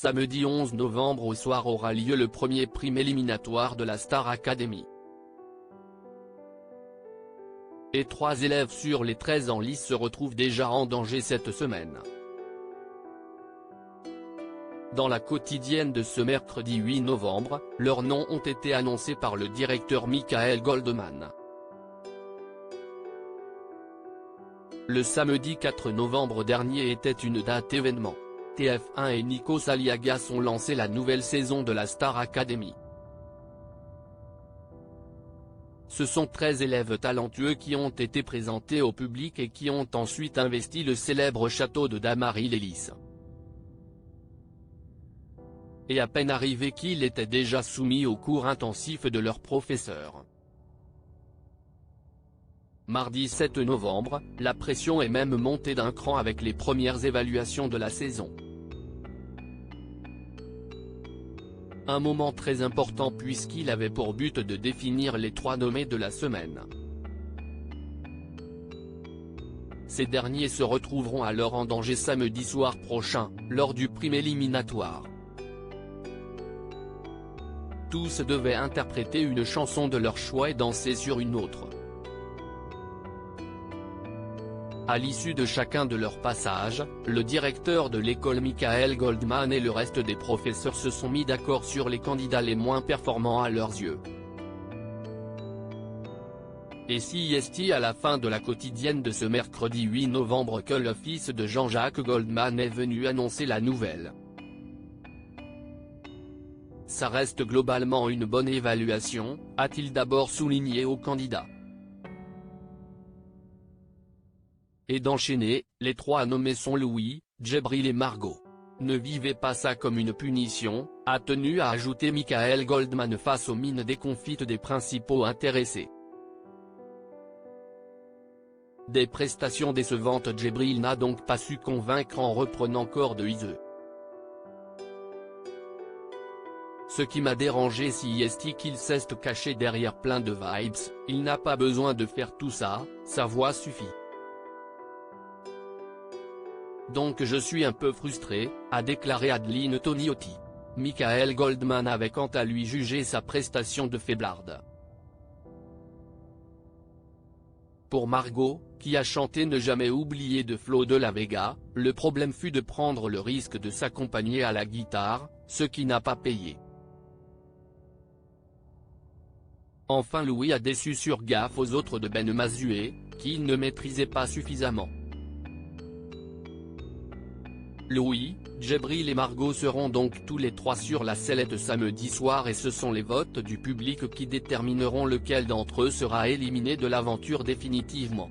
Samedi 11 novembre au soir aura lieu le premier prime éliminatoire de la Star Academy. Et 3 élèves sur les 13 en lice se retrouvent déjà en danger cette semaine. Dans la quotidienne de ce mercredi 8 novembre, leurs noms ont été annoncés par le directeur Michael Goldman. Le samedi 4 novembre dernier était une date événement. TF1 et Nikos Aliagas ont lancé la nouvelle saison de la Star Academy. Ce sont 13 élèves talentueux qui ont été présentés au public et qui ont ensuite investi le célèbre château de Damary-les-Lys. Et à peine arrivés qu'ils étaient déjà soumis aux cours intensifs de leurs professeurs. Mardi 7 novembre, la pression est même montée d'un cran avec les premières évaluations de la saison. Un moment très important puisqu'il avait pour but de définir les 3 nommés de la semaine. Ces derniers se retrouveront alors en danger samedi soir prochain, lors du prime éliminatoire. Tous devaient interpréter une chanson de leur choix et danser sur une autre. À l'issue de chacun de leurs passages, le directeur de l'école Michael Goldman et le reste des professeurs se sont mis d'accord sur les candidats les moins performants à leurs yeux. Et si est à la fin de la quotidienne de ce mercredi 8 novembre que le fils de Jean-Jacques Goldman est venu annoncer la nouvelle. Ça reste globalement une bonne évaluation, a-t-il d'abord souligné aux candidats. Et d'enchaîner, les 3 nommés sont Louis, Djibril et Margot. Ne vivez pas ça comme une punition, a tenu à ajouter Michael Goldman face aux mines déconfites des principaux intéressés. Des prestations décevantes. Djibril n'a donc pas su convaincre en reprenant corps de Ise. Ce qui m'a dérangé si est qu'il s'est caché derrière plein de vibes, il n'a pas besoin de faire tout ça, sa voix suffit. Donc je suis un peu frustré, a déclaré Adeline Toniotti. Michael Goldman avait quant à lui jugé sa prestation de faiblarde. Pour Margot, qui a chanté Ne jamais oublier de Flo de la Vega, le problème fut de prendre le risque de s'accompagner à la guitare, ce qui n'a pas payé. Enfin Louis a déçu sur gaffe aux autres de Ben Mazué, qu'il ne maîtrisait pas suffisamment. Louis, Djibril et Margot seront donc tous les 3 sur la sellette samedi soir et ce sont les votes du public qui détermineront lequel d'entre eux sera éliminé de l'aventure définitivement.